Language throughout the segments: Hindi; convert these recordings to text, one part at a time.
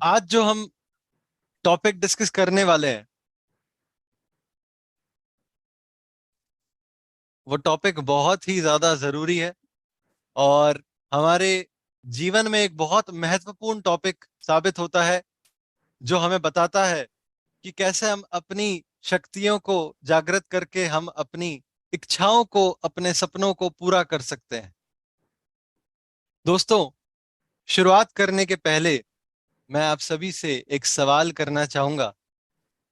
आज जो हम टॉपिक डिस्कस करने वाले हैं वो टॉपिक बहुत ही ज्यादा जरूरी है और हमारे जीवन में एक बहुत महत्वपूर्ण टॉपिक साबित होता है, जो हमें बताता है कि कैसे हम अपनी शक्तियों को जागृत करके हम अपनी इच्छाओं को, अपने सपनों को पूरा कर सकते हैं। दोस्तों, शुरुआत करने के पहले मैं आप सभी से एक सवाल करना चाहूंगा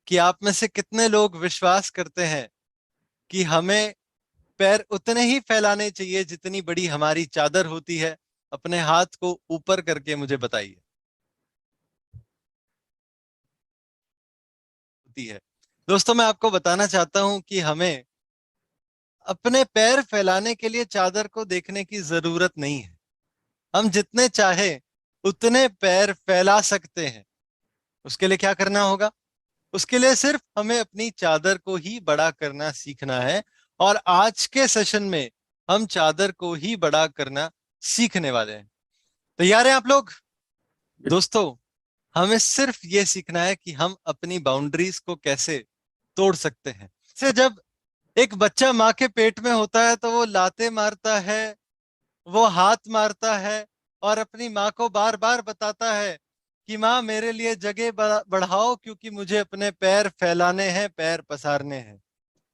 कि आप में से कितने लोग विश्वास करते हैं कि हमें पैर उतने ही फैलाने चाहिए जितनी बड़ी हमारी चादर होती है? अपने हाथ को ऊपर करके मुझे बताइए। होती है। दोस्तों, मैं आपको बताना चाहता हूं कि हमें अपने पैर फैलाने के लिए चादर को देखने की जरूरत नहीं है। हम जितने चाहे उतने पैर फैला सकते हैं। उसके लिए क्या करना होगा? उसके लिए सिर्फ हमें अपनी चादर को ही बड़ा करना सीखना है। और आज के सेशन में हम चादर को ही बड़ा करना सीखने वाले हैं। तैयार हैं आप लोग? दोस्तों, हमें सिर्फ ये सीखना है कि हम अपनी बाउंड्रीज को कैसे तोड़ सकते हैं। से जब एक बच्चा माँ के पेट में होता है तो वो लाते मारता है, वो हाथ मारता है और अपनी माँ को बार बार बताता है कि माँ, मेरे लिए जगह बढ़ाओ क्योंकि मुझे अपने पैर फैलाने हैं, पैर पसारने हैं।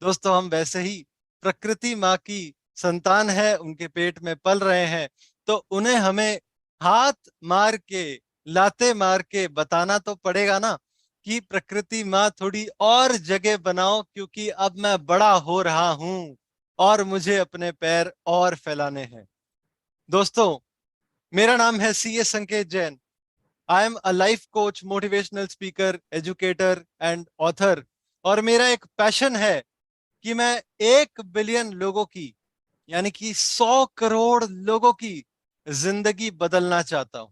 दोस्तों, हम वैसे ही प्रकृति माँ की संतान है, उनके पेट में पल रहे हैं, तो उन्हें हमें हाथ मार के, लाते मार के बताना तो पड़ेगा ना कि प्रकृति माँ थोड़ी और जगह बनाओ क्योंकि अब मैं बड़ा हो रहा हूं और मुझे अपने पैर और फैलाने हैं। दोस्तों, मेरा नाम है सीए संकेत जैन। आई am a life coach, motivational speaker, educator and author. और मेरा एक पैशन है कि मैं 1 बिलियन लोगों की, यानी कि 100 करोड़ लोगों की जिंदगी बदलना चाहता हूं।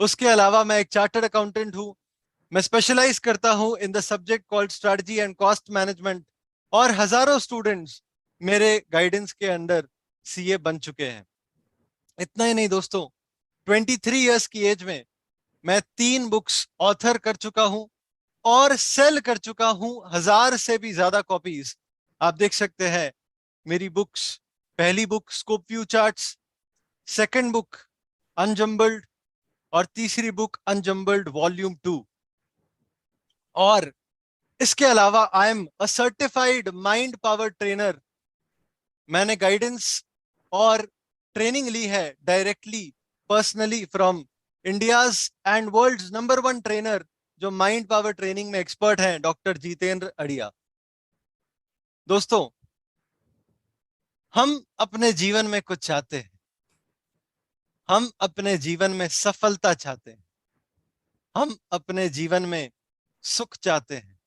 उसके अलावा मैं एक चार्टर्ड अकाउंटेंट हूं। मैं स्पेशलाइज करता हूं in the subject called strategy and cost management. और हजारों स्टूडेंट्स मेरे गाइडेंस के अंडर सीए बन चुके हैं। इतना ही नहीं दोस्तों, 23 इयर्स की एज में मैं 3 बुक्स ऑथर कर चुका हूं और सेल कर चुका हूं 1000 से भी ज्यादा कॉपीज। आप देख सकते हैं मेरी बुक्स। पहली book scope view charts, second book unjumbled, और तीसरी बुक अनजम्बल्ड वॉल्यूम 2। और इसके अलावा I am a certified mind power trainer. मैंने गाइडेंस और ट्रेनिंग ली है directly, personally from India's and world's number 1 trainer, जो माइंड पावर ट्रेनिंग में एक्सपर्ट हैं, डॉक्टर जितेंद्र अड़िया। दोस्तों, हम अपने जीवन में कुछ चाहते हैं। हम अपने जीवन में सफलता चाहते हैं। हम अपने जीवन में सुख चाहते हैं।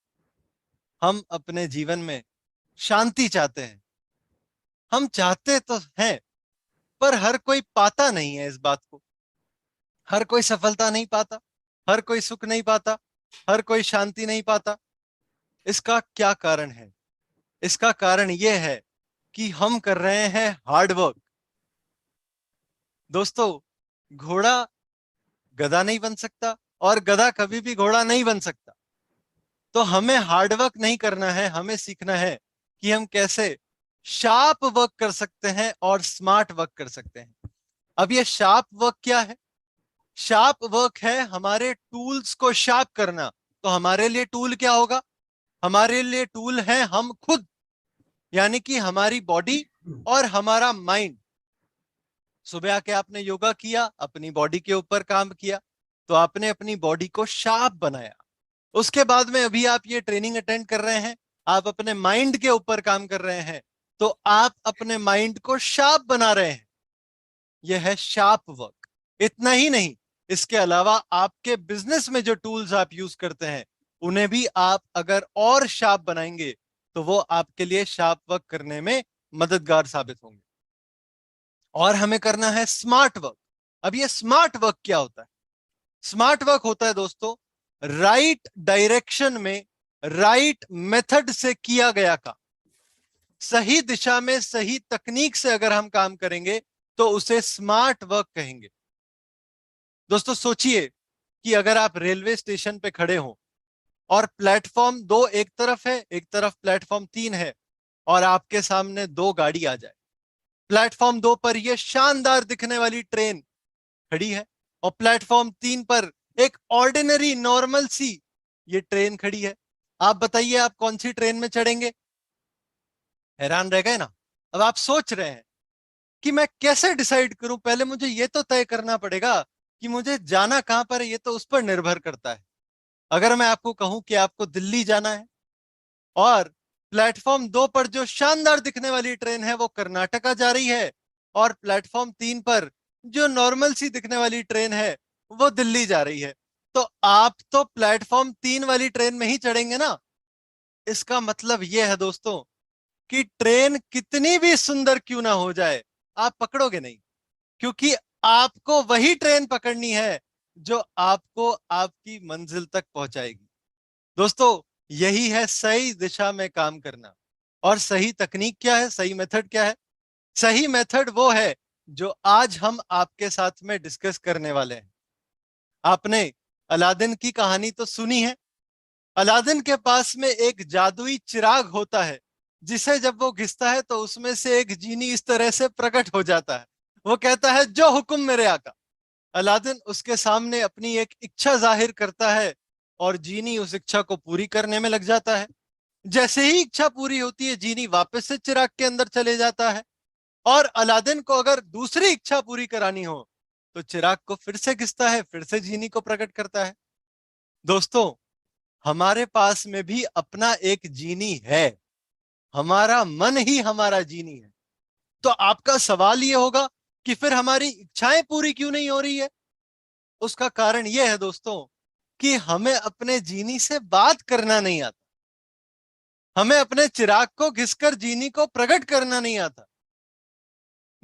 हम अपने जीवन में शांति चाहते हैं। हम चाहते तो हैं, पर हर कोई पाता नहीं है इस बात को। हर कोई सफलता नहीं पाता, हर कोई सुख नहीं पाता, हर कोई शांति नहीं पाता। इसका क्या कारण है? इसका कारण यह है कि हम कर रहे हैं हार्ड वर्क। दोस्तों, घोड़ा गधा नहीं बन सकता और गधा कभी भी घोड़ा नहीं बन सकता। तो हमें हार्डवर्क नहीं करना है, हमें सीखना है कि हम कैसे शार्प वर्क कर सकते हैं और स्मार्ट वर्क कर सकते हैं। अब ये शार्प वर्क क्या है? शार्प वर्क है हमारे टूल्स को शार्प करना। तो हमारे लिए टूल क्या होगा? हमारे लिए टूल है हम खुद, यानी कि हमारी बॉडी और हमारा माइंड। सुबह आके आपने योगा किया, अपनी बॉडी के ऊपर काम किया, तो आपने अपनी बॉडी को शार्प बनाया। उसके बाद में अभी आप ये ट्रेनिंग अटेंड कर रहे हैं, आप अपने माइंड के ऊपर काम कर रहे हैं, तो आप अपने माइंड को शार्प बना रहे हैं। यह है शार्प वर्क। इतना ही नहीं, इसके अलावा आपके बिजनेस में जो टूल्स आप यूज करते हैं, उन्हें भी आप अगर और शार्प बनाएंगे तो वो आपके लिए शार्प वर्क करने में मददगार साबित होंगे। और हमें करना है स्मार्ट वर्क। अब ये स्मार्ट वर्क क्या होता है? स्मार्ट वर्क होता है दोस्तों, राइट डायरेक्शन में, राइट मेथड से किया गया काम। सही दिशा में सही तकनीक से अगर हम काम करेंगे तो उसे स्मार्ट वर्क कहेंगे। दोस्तों सोचिए, कि अगर आप रेलवे स्टेशन पे खड़े हो और प्लेटफॉर्म 2 एक तरफ है, एक तरफ प्लेटफॉर्म 3 है, और आपके सामने 2 गाड़ी आ जाए। प्लेटफॉर्म 2 पर यह शानदार दिखने वाली ट्रेन खड़ी है और प्लेटफॉर्म 3 पर एक ऑर्डिनरी नॉर्मल सी ये ट्रेन खड़ी है। आप बताइए आप कौन सी ट्रेन में चढ़ेंगे? हैरान रह गए ना? अब आप सोच रहे हैं कि मैं कैसे डिसाइड करूं, पहले मुझे ये तो तय करना पड़ेगा कि मुझे जाना कहां पर है, ये तो उस पर निर्भर करता है। अगर मैं आपको कहूं कि आपको दिल्ली जाना है और प्लेटफॉर्म 2 पर जो शानदार दिखने वाली ट्रेन है वो कर्नाटका जा रही है, और प्लेटफॉर्म 3 पर जो नॉर्मल सी दिखने वाली ट्रेन है वो दिल्ली जा रही है, तो आप तो प्लेटफॉर्म 3 वाली ट्रेन में ही चढ़ेंगे ना। इसका मतलब यह है दोस्तों कि ट्रेन कितनी भी सुंदर क्यों ना हो जाए, आप पकड़ोगे नहीं, क्योंकि आपको वही ट्रेन पकड़नी है जो आपको आपकी मंजिल तक पहुंचाएगी। दोस्तों, यही है सही दिशा में काम करना। और सही तकनीक क्या है, सही मेथड क्या है? सही मेथड वो है जो आज हम आपके साथ में डिस्कस करने वाले हैं। आपने अलादीन की कहानी तो सुनी है। अलादीन के पास में एक जादुई चिराग होता है, जिसे जब वो घिसता है तो उसमें से एक जीनी इस तरह से प्रकट हो जाता है। वो कहता है, जो हुक्म मेरे आका। अलादीन उसके सामने अपनी एक इच्छा जाहिर करता है और जीनी उस इच्छा को पूरी करने में लग जाता है। जैसे ही इच्छा पूरी होती है, जीनी वापस से चिराग के अंदर चले जाता है, और अलादीन को अगर दूसरी इच्छा पूरी करानी हो तो चिराग को फिर से घिसता है, फिर से जीनी को प्रकट करता है। दोस्तों, हमारे पास में भी अपना एक जीनी है। हमारा मन ही हमारा जीनी है। तो आपका सवाल यह होगा कि फिर हमारी इच्छाएं पूरी क्यों नहीं हो रही है? उसका कारण यह है दोस्तों कि हमें अपने जीनी से बात करना नहीं आता। हमें अपने चिराग को घिसकर जीनी को प्रकट करना नहीं आता।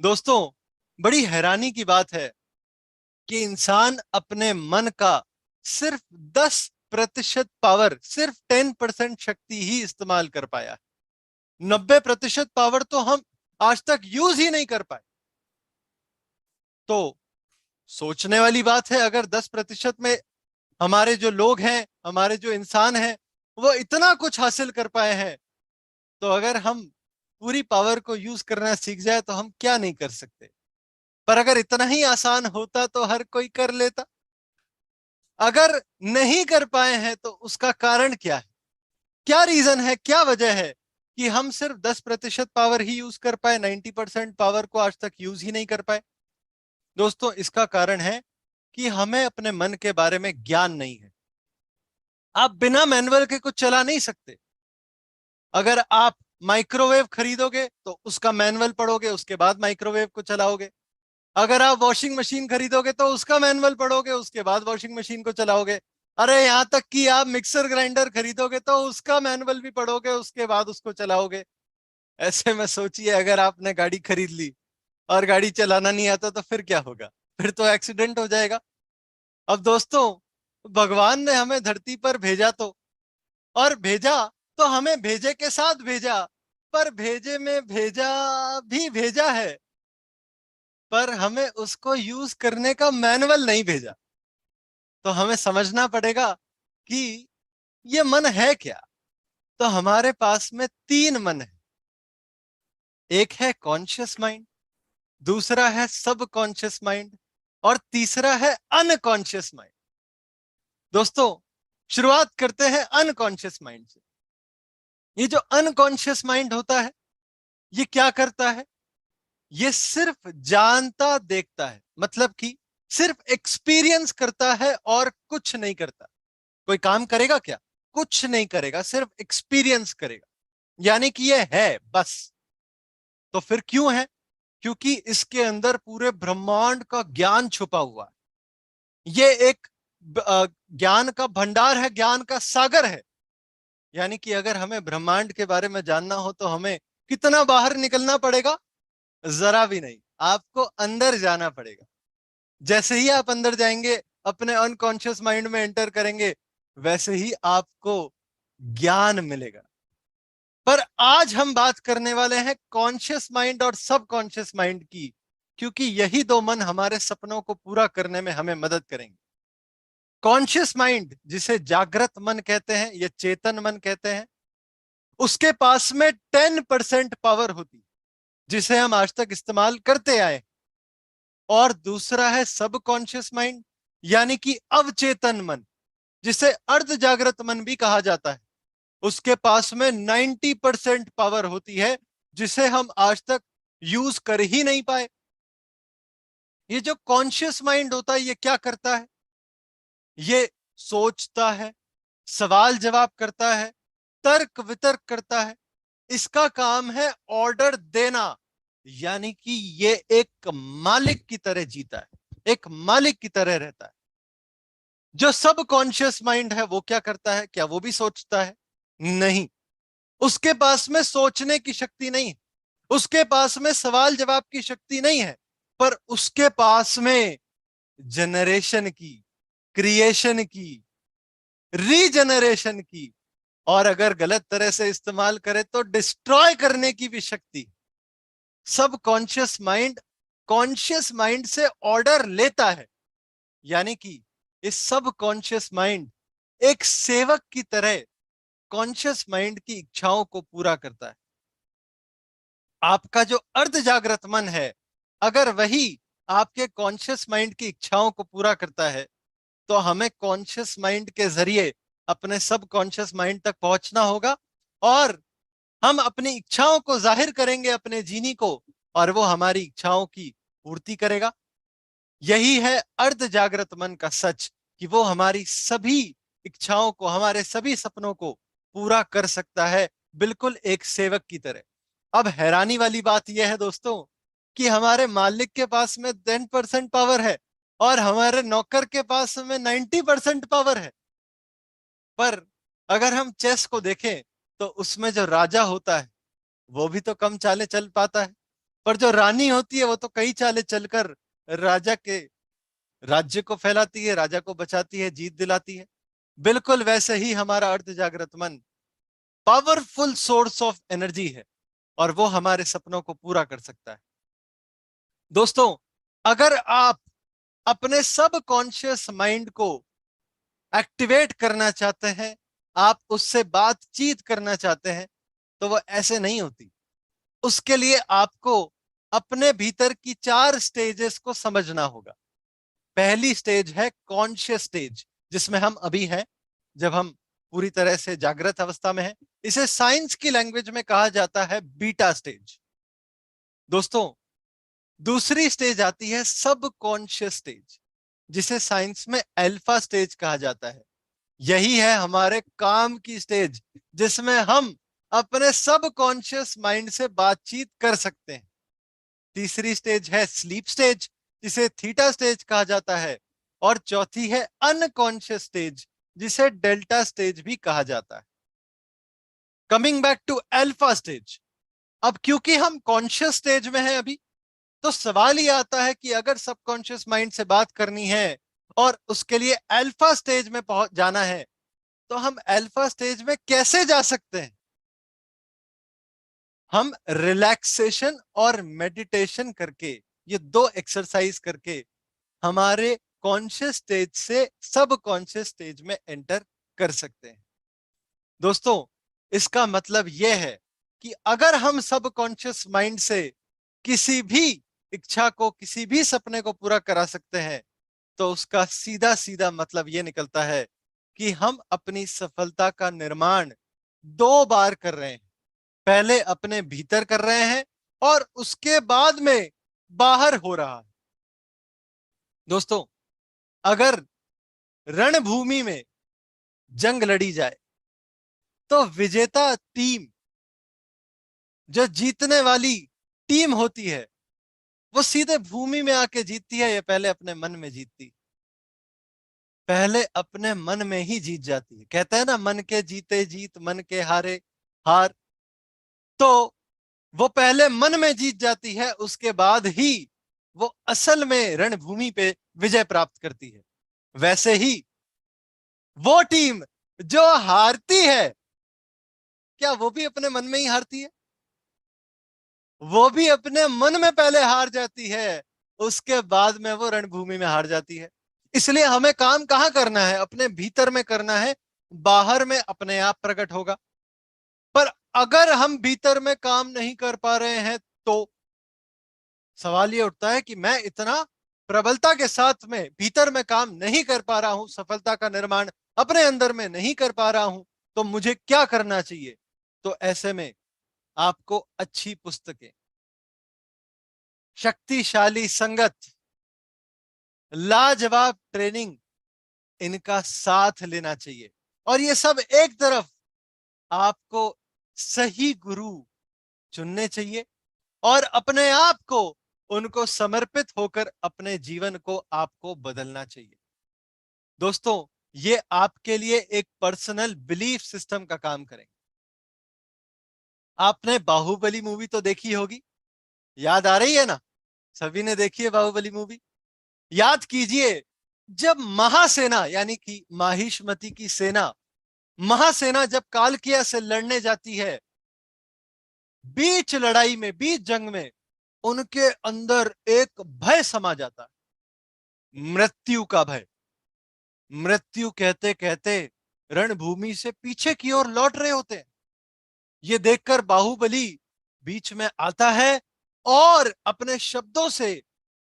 दोस्तों, बड़ी हैरानी की बात है कि इंसान अपने मन का सिर्फ 10% पावर, सिर्फ 10% शक्ति ही इस्तेमाल कर पाया है। 90% पावर तो हम आज तक यूज ही नहीं कर पाए। तो सोचने वाली बात है, अगर 10% में हमारे जो लोग हैं, हमारे जो इंसान हैं, वो इतना कुछ हासिल कर पाए हैं, तो अगर हम पूरी पावर को यूज करना सीख जाए तो हम क्या नहीं कर सकते। पर अगर इतना ही आसान होता तो हर कोई कर लेता। अगर नहीं कर पाए हैं तो उसका कारण क्या है? क्या रीजन है, क्या वजह है कि हम सिर्फ 10% पावर ही यूज कर पाए, 90% पावर को आज तक यूज ही नहीं कर पाए? दोस्तों, इसका कारण है कि हमें अपने मन के बारे में ज्ञान नहीं है। आप बिना मैनुअल के कुछ चला नहीं सकते। अगर आप माइक्रोवेव खरीदोगे तो उसका मैनुअल पढ़ोगे, उसके बाद माइक्रोवेव को चलाओगे। अगर आप वॉशिंग मशीन खरीदोगे तो उसका मैनुअल पढ़ोगे, उसके बाद वॉशिंग मशीन को चलाओगे। अरे यहां तक कि आप मिक्सर ग्राइंडर खरीदोगे तो उसका मैनुअल भी पढ़ोगे, उसके बाद उसको चलाओगे। ऐसे में सोचिए, अगर आपने गाड़ी खरीद ली और गाड़ी चलाना नहीं आता तो फिर क्या होगा? फिर तो एक्सीडेंट हो जाएगा। अब दोस्तों, भगवान ने हमें धरती पर भेजा और भेजा तो हमें भेजे के साथ भेजा, पर भेजे में भेजा भी भेजा है, पर हमें उसको यूज करने का मैनुअल नहीं भेजा। तो हमें समझना पड़ेगा कि ये मन है क्या। तो हमारे पास में 3 मन है। एक है कॉन्शियस माइंड, दूसरा है सब कॉन्शियस माइंड, और तीसरा है अनकॉन्शियस माइंड। दोस्तों, शुरुआत करते हैं अनकॉन्शियस माइंड से। ये जो अनकॉन्शियस माइंड होता है, ये क्या करता है? ये सिर्फ जानता देखता है, मतलब कि सिर्फ एक्सपीरियंस करता है और कुछ नहीं करता। कोई काम करेगा क्या? कुछ नहीं करेगा, सिर्फ एक्सपीरियंस करेगा। यानी कि ये है बस। तो फिर क्यों है? क्योंकि इसके अंदर पूरे ब्रह्मांड का ज्ञान छुपा हुआ है। ये एक ज्ञान का भंडार है, ज्ञान का सागर है। यानी कि अगर हमें ब्रह्मांड के बारे में जानना हो तो हमें कितना बाहर निकलना पड़ेगा? जरा भी नहीं, आपको अंदर जाना पड़ेगा। जैसे ही आप अंदर जाएंगे, अपने अनकॉन्शियस माइंड में एंटर करेंगे, वैसे ही आपको ज्ञान मिलेगा। पर आज हम बात करने वाले हैं कॉन्शियस माइंड और सबकॉन्शियस माइंड की, क्योंकि यही 2 मन हमारे सपनों को पूरा करने में हमें मदद करेंगे। कॉन्शियस माइंड, जिसे जागृत मन कहते हैं या चेतन मन कहते हैं, उसके पास में 10% पावर होती, जिसे हम आज तक इस्तेमाल करते आए। और दूसरा है सब कॉन्शियस माइंड, यानी कि अवचेतन मन, जिसे अर्ध जागृत मन भी कहा जाता है। उसके पास में 90% पावर होती है, जिसे हम आज तक यूज कर ही नहीं पाए। ये जो कॉन्शियस माइंड होता है, ये क्या करता है? ये सोचता है, सवाल जवाब करता है, तर्क वितर्क करता है। इसका काम है ऑर्डर देना, यानी कि ये एक मालिक की तरह जीता है, एक मालिक की तरह रहता है। जो सब कॉन्शियस माइंड है वो क्या करता है? क्या वो भी सोचता है? नहीं, उसके पास में सोचने की शक्ति नहीं है, उसके पास में सवाल जवाब की शक्ति नहीं है, पर उसके पास में जनरेशन की, क्रिएशन की, रीजनरेशन की, और अगर गलत तरह से इस्तेमाल करे तो डिस्ट्रॉय करने की भी शक्ति। सब कॉन्शियस माइंड से ऑर्डर लेता है, यानी कि इस सब कॉन्शियस माइंड एक सेवक की तरह कॉन्शियस माइंड की इच्छाओं को पूरा करता है। आपका जो अर्ध जागृत मन है, अगर वही आपके कॉन्शियस माइंड की इच्छाओं को पूरा करता है, तो हमें कॉन्शियस माइंड के जरिए अपने सब कॉन्शियस माइंड तक पहुंचना होगा, और हम अपनी इच्छाओं को जाहिर करेंगे अपने जीनी को, और वो हमारी इच्छाओं की पूर्ति करेगा। यही है अर्ध जागृत मन का सच, कि वो हमारी सभी इच्छाओं को, हमारे सभी सपनों को पूरा कर सकता है, बिल्कुल एक सेवक की तरह। अब हैरानी वाली बात यह है दोस्तों, कि हमारे मालिक के पास में 10% पावर है और हमारे नौकर के पास में 90% पावर है। पर अगर हम चेस को देखें, तो उसमें जो राजा होता है वो भी तो कम चालें चल पाता है, पर जो रानी होती है वो तो कई चालें चलकर राजा के राज्य को फैलाती है, राजा को बचाती है, जीत दिलाती है। बिल्कुल वैसे ही हमारा अर्ध जागृत मन पावरफुल सोर्स ऑफ एनर्जी है, और वो हमारे सपनों को पूरा कर सकता है। दोस्तों, अगर आप अपने सब कॉन्शियस माइंड को एक्टिवेट करना चाहते हैं, आप उससे बातचीत करना चाहते हैं, तो वो ऐसे नहीं होती। उसके लिए आपको अपने भीतर की 4 स्टेजेस को समझना होगा। पहली स्टेज है कॉन्शियस स्टेज, जिसमें हम अभी हैं, जब हम पूरी तरह से जागृत अवस्था में हैं। इसे साइंस की लैंग्वेज में कहा जाता है बीटा स्टेज। दोस्तों, दूसरी स्टेज आती है सब कॉन्शियस स्टेज, जिसे साइंस में अल्फा स्टेज कहा जाता है। यही है हमारे काम की स्टेज, जिसमें हम अपने सब कॉन्शियस माइंड से बातचीत कर सकते हैं। तीसरी स्टेज है स्लीप स्टेज, जिसे थीटा स्टेज कहा जाता है। और चौथी है अनकॉन्शियस स्टेज, जिसे डेल्टा स्टेज भी कहा जाता है। Coming back to alpha stage, अब क्योंकि हम कॉन्शियस स्टेज में हैं अभी, तो सवाल ये आता है कि अगर सबकॉन्शियस माइंड से बात करनी है और उसके लिए अल्फा स्टेज में पहुंच जाना है, तो हम अल्फा स्टेज में कैसे जा सकते हैं? हम रिलैक्सेशन और मेडिटेशन करके, ये 2 एक्सरसाइज करके हमारे कॉन्शियस स्टेज से सब कॉन्शियस स्टेज में एंटर कर सकते हैं। दोस्तों, इसका मतलब यह है कि अगर हम सब कॉन्शियस माइंड से किसी भी इच्छा को, किसी भी सपने को पूरा करा सकते हैं, तो उसका सीधा सीधा मतलब यह निकलता है कि हम अपनी सफलता का निर्माण 2 बार कर रहे हैं। पहले अपने भीतर कर रहे हैं, और उसके बाद में बाहर हो रहा है। दोस्तों, अगर रणभूमि में जंग लड़ी जाए, तो विजेता टीम, जो जीतने वाली टीम होती है, वो सीधे भूमि में आके जीतती है या पहले अपने मन में जीतती? पहले अपने मन में ही जीत जाती है। कहते हैं ना, मन के जीते जीत, मन के हारे हार। तो वो पहले मन में जीत जाती है, उसके बाद ही वो असल में रणभूमि पे विजय प्राप्त करती है। वैसे ही वो टीम जो हारती है, क्या वो भी अपने मन में ही हारती है? वो भी अपने मन में पहले हार जाती है, उसके बाद में वो रणभूमि में हार जाती है। इसलिए हमें काम कहाँ करना है? अपने भीतर में करना है, बाहर में अपने आप प्रकट होगा। पर अगर हम भीतर में काम नहीं कर पा रहे हैं तो सवाल ये उठता है कि मैं इतना प्रबलता के साथ में भीतर में काम नहीं कर पा रहा हूं, सफलता का निर्माण अपने अंदर में नहीं कर पा रहा हूं, तो मुझे क्या करना चाहिए? तो ऐसे में आपको अच्छी पुस्तकें, शक्तिशाली संगत, लाजवाब ट्रेनिंग, इनका साथ लेना चाहिए। और ये सब एक तरफ, आपको सही गुरु चुनने चाहिए और अपने आप को उनको समर्पित होकर अपने जीवन को आपको बदलना चाहिए। दोस्तों, ये आपके लिए एक पर्सनल बिलीफ सिस्टम का काम करेंगे। आपने बाहुबली मूवी तो देखी होगी, याद आ रही है ना? सभी ने देखी है बाहुबली मूवी। याद कीजिए, जब महासेना यानी कि माहिष्मति की सेना, महासेना जब कालकिया से लड़ने जाती है, बीच लड़ाई में, बीच जंग में उनके अंदर एक भय समा जाता है, मृत्यु का भय। मृत्यु कहते कहते रणभूमि से पीछे की ओर लौट रहे होते हैं। ये देखकर बाहुबली बीच में आता है और अपने शब्दों से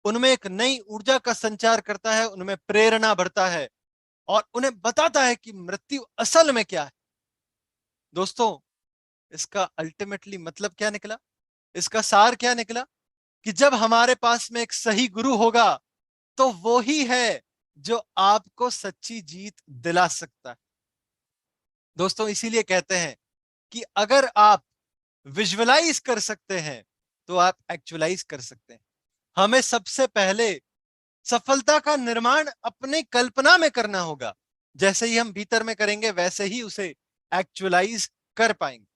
उनमें एक नई ऊर्जा का संचार करता है, उनमें प्रेरणा भरता है और उन्हें बताता है कि मृत्यु असल में क्या है। दोस्तों, इसका अल्टीमेटली मतलब क्या निकला? इसका सार क्या निकला? कि जब हमारे पास में एक सही गुरु होगा तो वो ही है जो आपको सच्ची जीत दिला सकता है। दोस्तों, इसीलिए कहते हैं कि अगर आप विजुअलाइज कर सकते हैं तो आप एक्चुअलाइज कर सकते हैं। हमें सबसे पहले सफलता का निर्माण अपनी कल्पना में करना होगा। जैसे ही हम भीतर में करेंगे वैसे ही उसे एक्चुअलाइज कर पाएंगे।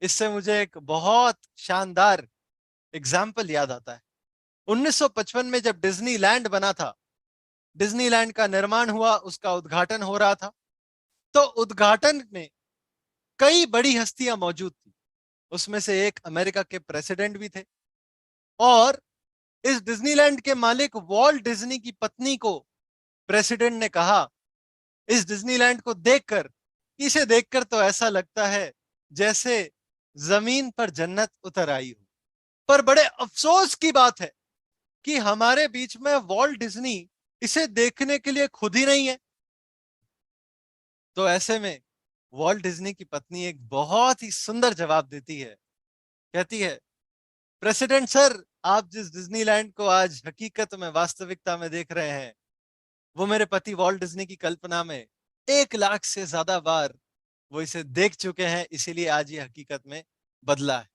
इससे मुझे एक बहुत शानदार एग्जाम्पल याद आता है। 1955 में जब डिज्नीलैंड बना था, डिज्नीलैंड का निर्माण हुआ, उसका उद्घाटन हो रहा था, तो उद्घाटन में कई बड़ी हस्तियां मौजूद थी। उसमें से एक अमेरिका के प्रेसिडेंट भी थे। और इस डिज्नीलैंड के मालिक वॉल्ट डिज्नी की पत्नी को प्रेसिडेंट ने कहा, इस डिज्नीलैंड को देखकर, इसे देखकर तो ऐसा लगता है जैसे जमीन पर जन्नत उतर आई हो। पर बड़े अफसोस की बात है कि हमारे बीच में वॉल्ट डिज्नी इसे देखने के लिए खुद ही नहीं है। तो ऐसे में वॉल्ट डिज्नी की पत्नी एक बहुत ही सुंदर जवाब देती है। कहती है, प्रेसिडेंट सर, आप जिस डिज्नीलैंड को आज हकीकत में, वास्तविकता में देख रहे हैं, वो मेरे पति वॉल्ट डिज्नी की कल्पना में 1 लाख से ज्यादा बार वो इसे देख चुके हैं, इसीलिए आज ये हकीकत में बदला है।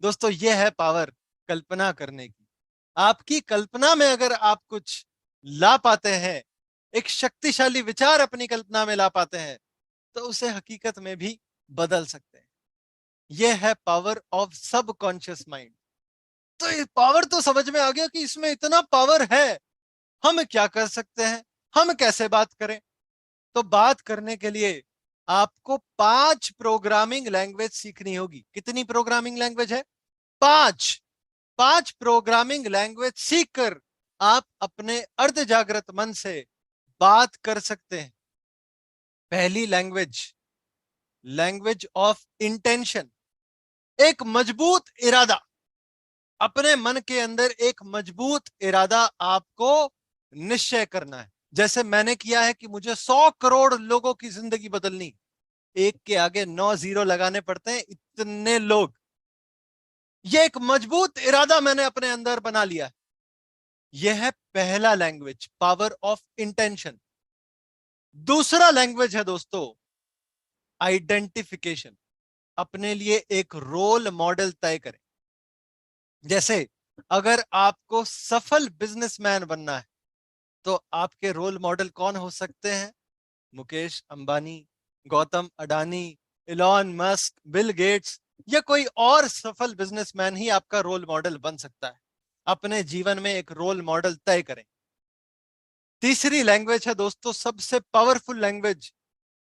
दोस्तों, ये है पावर कल्पना करने की। आपकी कल्पना में अगर आप कुछ ला पाते हैं, एक शक्तिशाली विचार अपनी कल्पना में ला पाते हैं, तो उसे हकीकत में भी बदल सकते हैं। यह है पावर ऑफ सबकॉन्शियस माइंड। तो ये पावर तो समझ में आ गया कि इसमें इतना पावर है। हम क्या कर सकते हैं? हम कैसे बात करें? तो बात करने के लिए आपको 5 प्रोग्रामिंग लैंग्वेज सीखनी होगी। कितनी प्रोग्रामिंग लैंग्वेज है? 5। 5 प्रोग्रामिंग लैंग्वेज सीखकर आप अपने अर्ध जागृत मन से बात कर सकते हैं। पहली लैंग्वेज, लैंग्वेज ऑफ इंटेंशन। एक मजबूत इरादा, अपने मन के अंदर एक मजबूत इरादा आपको निश्चय करना है। जैसे मैंने किया है कि मुझे 100 करोड़ लोगों की जिंदगी बदलनी। एक के आगे 9 जीरो लगाने पड़ते हैं, इतने लोग। ये एक मजबूत इरादा मैंने अपने अंदर बना लिया है। यह है पहला लैंग्वेज, पावर ऑफ इंटेंशन। दूसरा लैंग्वेज है दोस्तों, आइडेंटिफिकेशन। अपने लिए एक रोल मॉडल तय करें। जैसे अगर आपको सफल बिजनेसमैन बनना है तो आपके रोल मॉडल कौन हो सकते हैं? Mukesh Ambani, Gautam Adani, Elon Musk, Bill Gates, या कोई और सफल बिजनेसमैन ही आपका रोल मॉडल बन सकता है। अपने जीवन में एक रोल मॉडल तय करें। तीसरी लैंग्वेज है दोस्तों, सबसे पावरफुल लैंग्वेज,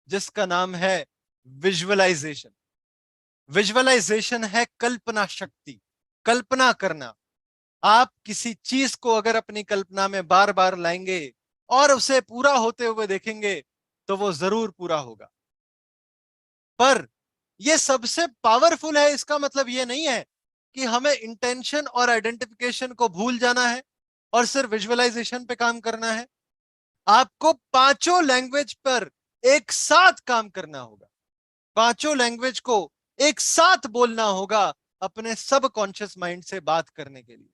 जिसका नाम है विजुअलाइजेशन। विजुअलाइजेशन है कल्पना शक्ति, कल्पना करना। आप किसी चीज को अगर अपनी कल्पना में बार बार लाएंगे और उसे पूरा होते हुए देखेंगे तो वो जरूर पूरा होगा। पर ये सबसे पावरफुल है, इसका मतलब ये नहीं है कि हमें इंटेंशन और आइडेंटिफिकेशन को भूल जाना है और सिर्फ विजुअलाइजेशन पे काम करना है। आपको पांचों लैंग्वेज पर एक साथ काम करना होगा, पांचों लैंग्वेज को एक साथ बोलना होगा अपने सबकॉन्शियस माइंड से बात करने के लिए।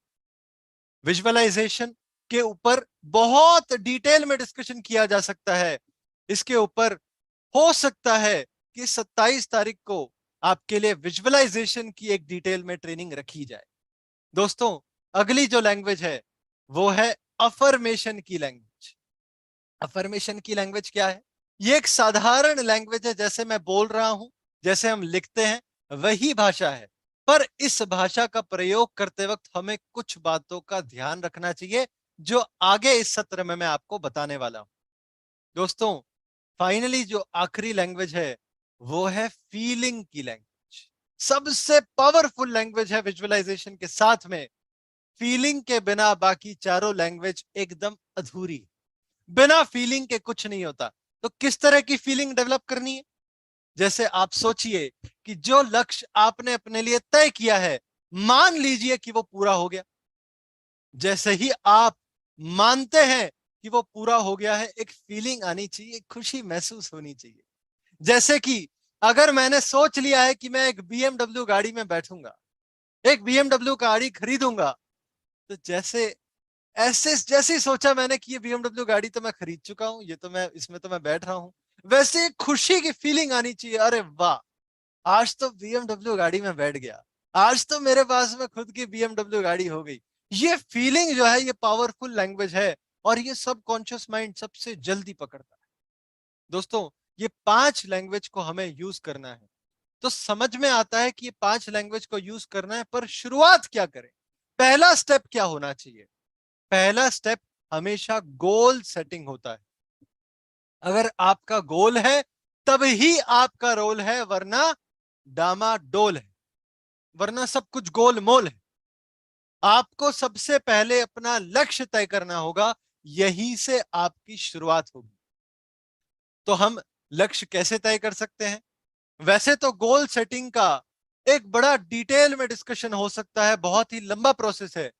विजुअलाइजेशन के ऊपर बहुत डिटेल में डिस्कशन किया जा सकता है। इसके ऊपर हो सकता है कि 27 तारीख को आपके लिए विजुअलाइजेशन की एक डिटेल में ट्रेनिंग रखी जाए। दोस्तों, अगली जो लैंग्वेज है वो है अफर्मेशन की लैंग्वेज। अफर्मेशन की लैंग्वेज क्या है? ये एक साधारण लैंग्वेज है, जैसे मैं बोल रहा हूं, जैसे हम लिखते हैं वही भाषा है। पर इस भाषा का प्रयोग करते वक्त हमें कुछ बातों का ध्यान रखना चाहिए जो आगे इस सत्र में मैं आपको बताने वाला हूं। दोस्तों, फाइनली जो आखिरी लैंग्वेज है वो है फीलिंग की लैंग्वेज। सबसे पावरफुल लैंग्वेज है विजुअलाइजेशन के साथ में। फीलिंग के बिना बाकी चारों लैंग्वेज एकदम अधूरी। बिना फीलिंग के कुछ नहीं होता। तो किस तरह की फीलिंग डेवलप करनी है? जैसे आप सोचिए कि जो लक्ष्य आपने अपने लिए तय किया है, मान लीजिए कि वो पूरा हो गया। जैसे ही आप मानते हैं कि वो पूरा हो गया है, एक फीलिंग आनी चाहिए, खुशी महसूस होनी चाहिए। जैसे कि अगर मैंने सोच लिया है कि मैं एक बीएमडब्ल्यू गाड़ी में बैठूंगा, एक बीएमडब्ल्यू गाड़ी खरीदूंगा, तो जैसे ऐसे जैसे ही सोचा मैंने कि ये बीएमडब्ल्यू गाड़ी तो मैं खरीद चुका हूं, ये तो मैं इसमें तो मैं बैठ रहा हूं, वैसे एक खुशी की फीलिंग आनी चाहिए। अरे वाह, आज तो बीएमडब्ल्यू गाड़ी में बैठ गया, आज तो मेरे पास में खुद की बीएमडब्ल्यू गाड़ी हो गई। ये फीलिंग जो है ये पावरफुल लैंग्वेज है और ये सबकॉन्शियस माइंड सबसे जल्दी पकड़ता है। दोस्तों, ये 5 लैंग्वेज को हमें यूज करना है। तो समझ में आता है कि ये 5 लैंग्वेज को यूज करना है, पर शुरुआत क्या करें? पहला स्टेप क्या होना चाहिए? पहला स्टेप हमेशा गोल सेटिंग होता है। अगर आपका गोल है तब ही आपका रोल है, वरना डामाडोल है, वरना सब कुछ गोलमोल है। आपको सबसे पहले अपना लक्ष्य तय करना होगा, यहीं से आपकी शुरुआत होगी। तो हम लक्ष्य कैसे तय कर सकते हैं? वैसे तो गोल सेटिंग का एक बड़ा डिटेल में डिस्कशन हो सकता है, बहुत ही लंबा प्रोसेस है।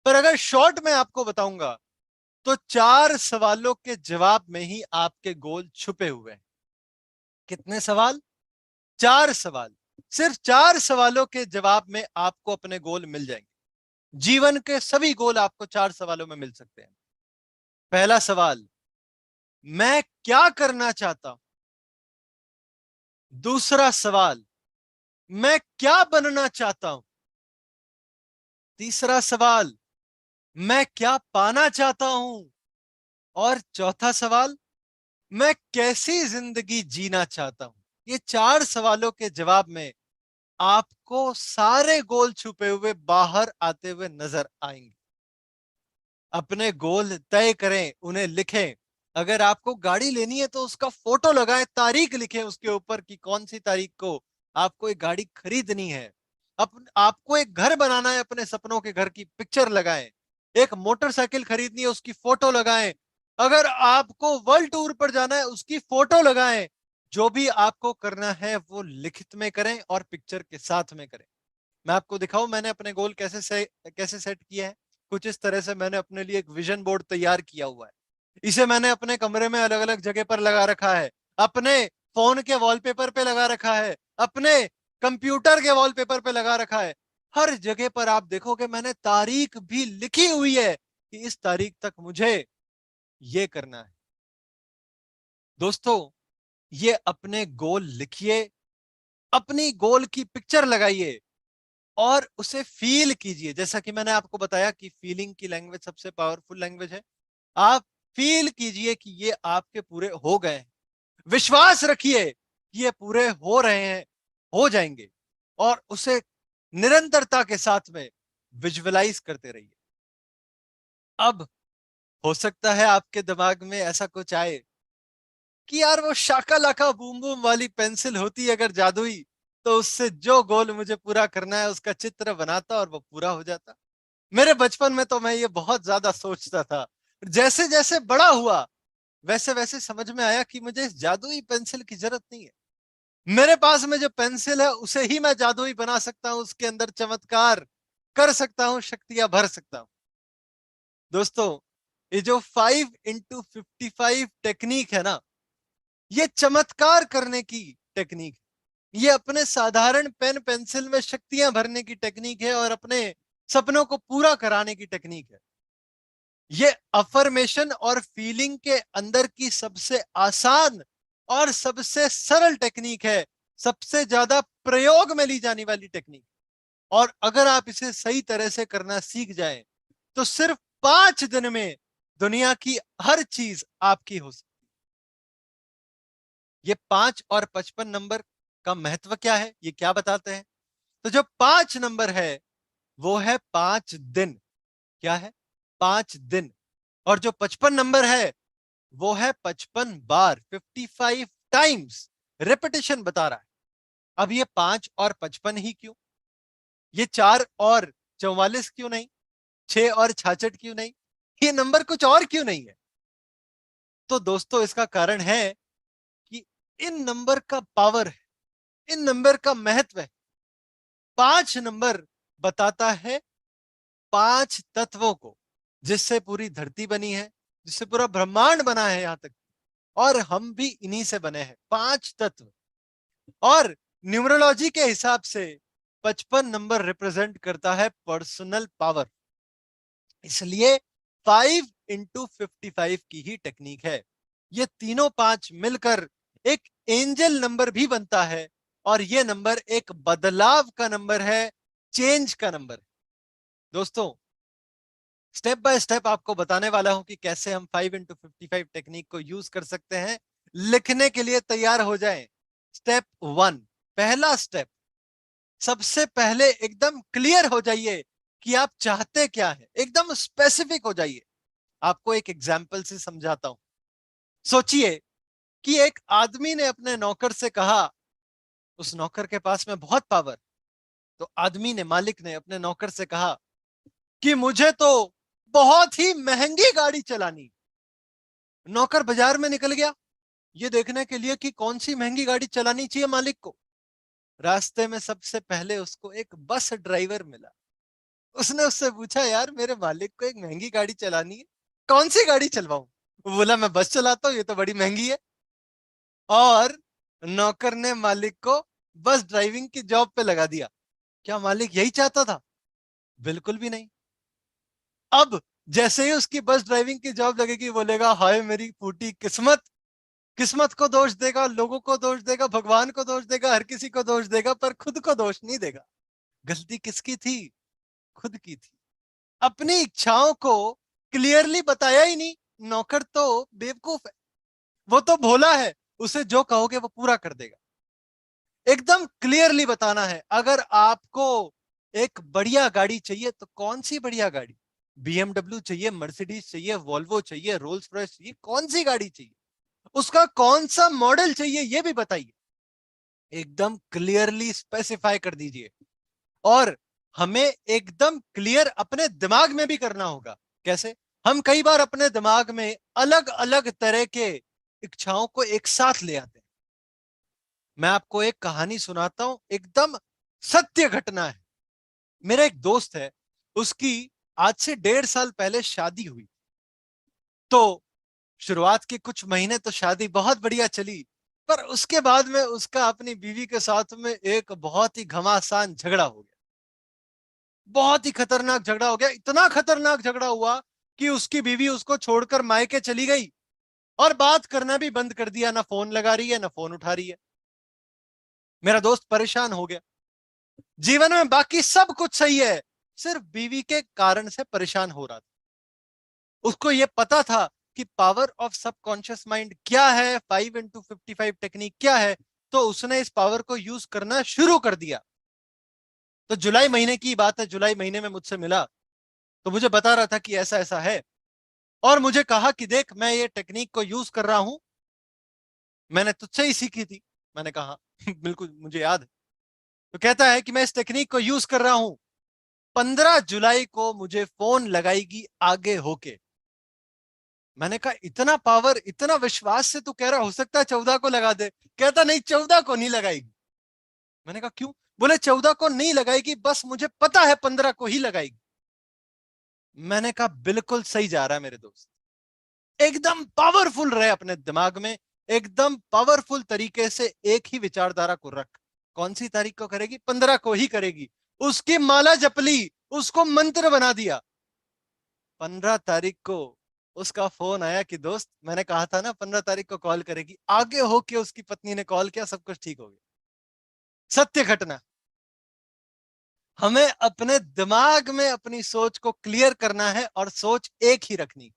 पर अगर शॉर्ट में आपको बताऊंगा तो 4 सवालों के जवाब में ही आपके गोल छुपे हुए हैं। कितने सवाल? 4 सवाल। सिर्फ 4 सवालों के जवाब में आपको अपने गोल मिल जाएंगे। जीवन के सभी गोल आपको 4 सवालों में मिल सकते हैं। पहला सवाल, मैं क्या करना चाहता हूं? दूसरा सवाल, मैं क्या बनना चाहता हूं? तीसरा सवाल, मैं क्या पाना चाहता हूं? और चौथा सवाल, मैं कैसी जिंदगी जीना चाहता हूं? ये 4 सवालों के जवाब में आपको सारे गोल छुपे हुए बाहर आते हुए नजर आएंगे। अपने गोल तय करें, उन्हें लिखें। अगर आपको गाड़ी लेनी है तो उसका फोटो लगाएं, तारीख लिखें उसके ऊपर कि कौन सी तारीख को आपको एक गाड़ी खरीदनी है। आपको एक घर बनाना है, अपने सपनों के घर की पिक्चर लगाएं। एक मोटरसाइकिल खरीदनी है, उसकी फोटो लगाएं। अगर आपको वर्ल्ड टूर पर जाना है, उसकी फोटो लगाएं। जो भी आपको करना है वो लिखित में करें और पिक्चर के साथ में करें। मैं आपको दिखाऊं मैंने अपने गोल कैसे सेट किए हैं। कुछ इस तरह से मैंने अपने लिए एक विजन बोर्ड तैयार किया हुआ है। इसे मैंने अपने कमरे में अलग अलग जगह पर लगा रखा है, अपने फोन के वॉलपेपर पे लगा रखा है, अपने कंप्यूटर के वॉलपेपर पे लगा रखा है। हर जगह पर आप देखोगे मैंने तारीख भी लिखी हुई है कि इस तारीख तक मुझे ये करना है। दोस्तों, ये अपने गोल लिखिए, अपनी गोल की पिक्चर लगाइए और उसे फील कीजिए। जैसा कि मैंने आपको बताया कि फीलिंग की लैंग्वेज सबसे पावरफुल लैंग्वेज है। आप फील कीजिए कि ये आपके पूरे हो गए हैं। विश्वास रखिए कि ये पूरे हो रहे हैं, हो जाएंगे। और उसे निरंतरता के साथ में विजुअलाइज करते रहिए। अब हो सकता है आपके दिमाग में ऐसा कुछ आए कि यार वो शाका लाका बूम बूम वाली पेंसिल होती अगर जादुई, तो उससे जो गोल मुझे पूरा करना है उसका चित्र बनाता और वो पूरा हो जाता। मेरे बचपन में तो मैं ये बहुत ज्यादा सोचता था, जैसे जैसे बड़ा हुआ वैसे वैसे समझ में आया कि मुझे इस जादुई पेंसिल की जरूरत नहीं है। मेरे पास में जो पेंसिल है उसे ही मैं जादुई बना सकता हूं, उसके अंदर चमत्कार कर सकता हूं, शक्तियां भर सकता हूं। दोस्तों, ये जो 5x55 टेक्निक है ना, ये चमत्कार करने की टेक्निक है। ये अपने साधारण पेन पेंसिल में शक्तियां भरने की टेक्निक है और अपने सपनों को पूरा कराने की टेक्निक है। ये अफर्मेशन और फीलिंग के अंदर की सबसे आसान और सबसे सरल टेक्निक है, सबसे ज्यादा प्रयोग में ली जाने वाली टेक्निक। और अगर आप इसे सही तरह से करना सीख जाएं तो सिर्फ 5 दिन में दुनिया की हर चीज आपकी हो सकती। ये 5 और 55 नंबर का महत्व क्या है, ये क्या बताते हैं? तो जो 5 नंबर है वो है 5 दिन। क्या है? 5 दिन। और जो 55 नंबर है वो है 55 बार, 55 टाइम्स रिपीटिशन बता रहा है। अब ये 5 और 55 ही क्यों? ये 4 और 44 क्यों नहीं? 6 और 66 क्यों नहीं? ये नंबर कुछ और क्यों नहीं है? तो दोस्तों, इसका कारण है कि इन नंबर का पावर है, इन नंबर का महत्व है। 5 नंबर बताता है 5 तत्वों को, जिससे पूरी धरती बनी है, जिससे पूरा ब्रह्मांड बना है यहां तक, और हम भी इन्हीं से बने हैं, 5 तत्व। और न्यूमरोलॉजी के हिसाब से 55 नंबर रिप्रेजेंट करता है पर्सनल पावर। इसलिए 5x55 की ही टेक्निक है। ये तीनों 5 मिलकर एक एंजल नंबर भी बनता है, और ये नंबर एक बदलाव का नंबर है, चेंज का नंबर है। दोस्तों, स्टेप बाय स्टेप आपको बताने वाला हूं कि कैसे हम 5x55 टेक्निक को यूज कर सकते हैं। लिखने के लिए तैयार हो जाएं। स्टेप 1, पहला स्टेप, सबसे पहले एकदम क्लियर हो जाइए कि आप चाहते क्या है, एकदम स्पेसिफिक हो जाइए। आपको एक एग्जाम्पल से समझाता हूं। सोचिए कि एक आदमी ने अपने नौकर से कहा, उस नौकर के पास में बहुत पावर। तो आदमी ने, मालिक ने अपने नौकर से कहा कि मुझे तो बहुत ही महंगी गाड़ी चलानी। नौकर बाजार में निकल गया ये देखने के लिए कि कौन सी महंगी गाड़ी चलानी चाहिए मालिक को। रास्ते में सबसे पहले उसको एक बस ड्राइवर मिला। उसने उससे पूछा, यार मेरे मालिक को एक महंगी गाड़ी चलानी है, कौन सी गाड़ी चलवाऊं? वो बोला, मैं बस चलाता हूँ, ये तो बड़ी महंगी है। और नौकर ने मालिक को बस ड्राइविंग की जॉब पे लगा दिया। क्या मालिक यही चाहता था? बिल्कुल भी नहीं। अब जैसे ही उसकी बस ड्राइविंग की जॉब लगेगी, बोलेगा, हाय मेरी फूटी किस्मत। किस्मत को दोष देगा, लोगों को दोष देगा, भगवान को दोष देगा, हर किसी को दोष देगा, पर खुद को दोष नहीं देगा। गलती किसकी थी? खुद की थी। अपनी इच्छाओं को क्लियरली बताया ही नहीं। नौकर तो बेवकूफ है, वो तो भोला है, उसे जो कहोगे वो पूरा कर देगा। एकदम क्लियरली बताना है। अगर आपको एक बढ़िया गाड़ी चाहिए तो कौन सी बढ़िया गाड़ी? बीएमडब्ल्यू चाहिए, मर्सिडीज चाहिए, वॉल्वो चाहिए, रोल्स रॉयस चाहिए, कौन सी गाड़ी चाहिए? उसका कौन सा मॉडल चाहिए ये भी बताइए। एकदम क्लियरली स्पेसिफाई कर दीजिए। और हमें एकदम क्लियर अपने दिमाग में भी करना होगा। कैसे? हम कई बार अपने दिमाग में अलग अलग तरह के इच्छाओं को एक साथ ले आते हैं। मैं आपको एक कहानी सुनाता हूं, एकदम सत्य घटना है। मेरा एक दोस्त है, उसकी आज से 1.5 साल पहले शादी हुई। तो शुरुआत के कुछ महीने तो शादी बहुत बढ़िया चली, पर उसके बाद में उसका अपनी बीवी के साथ में एक बहुत ही घमासान झगड़ा हो गया। बहुत ही खतरनाक झगड़ा हो गया। इतना खतरनाक झगड़ा हुआ कि उसकी बीवी उसको छोड़कर मायके चली गई, और बात करना भी बंद कर दिया। ना फोन लगा रही है, ना फोन उठा रही है। मेरा दोस्त परेशान हो गया। जीवन में बाकी सब कुछ सही है, सिर्फ बीवी के कारण से परेशान हो रहा था। उसको यह पता था कि पावर ऑफ सबकॉन्शियस माइंड क्या है, 5x55 टेक्निक क्या है। तो उसने इस पावर को यूज करना शुरू कर दिया। तो जुलाई महीने की बात है, जुलाई महीने में मुझसे मिला, तो मुझे बता रहा था कि ऐसा ऐसा है। और मुझे कहा कि देख, मैं ये टेक्निक को यूज कर रहा हूं, मैंने तुझसे ही सीखी थी। मैंने कहा बिल्कुल मुझे याद है। तो कहता है कि मैं इस टेक्निक को यूज कर रहा हूं, 15 जुलाई को मुझे फोन लगाएगी आगे होके। मैंने कहा इतना पावर, इतना विश्वास से तू कह रहा, हो सकता है 14 को लगा दे। कहता नहीं, 14 को नहीं लगाएगी। मैंने कहा क्यों? बोले 14 को नहीं लगाएगी, बस मुझे पता है 15 को ही लगाएगी। मैंने कहा बिल्कुल सही जा रहा है मेरे दोस्त, एकदम पावरफुल रहे अपने दिमाग में, एकदम पावरफुल तरीके से एक ही विचारधारा को रख। कौन सी तारीख को करेगी? 15 को ही करेगी। उसकी माला जपली, उसको मंत्र बना दिया। 15 तारीख को उसका फोन आया कि दोस्त, मैंने कहा था ना 15 तारीख को कॉल करेगी, आगे हो के उसकी पत्नी ने कॉल किया, सब कुछ ठीक हो गया। सत्य घटना। हमें अपने दिमाग में अपनी सोच को क्लियर करना है और सोच एक ही रखनी।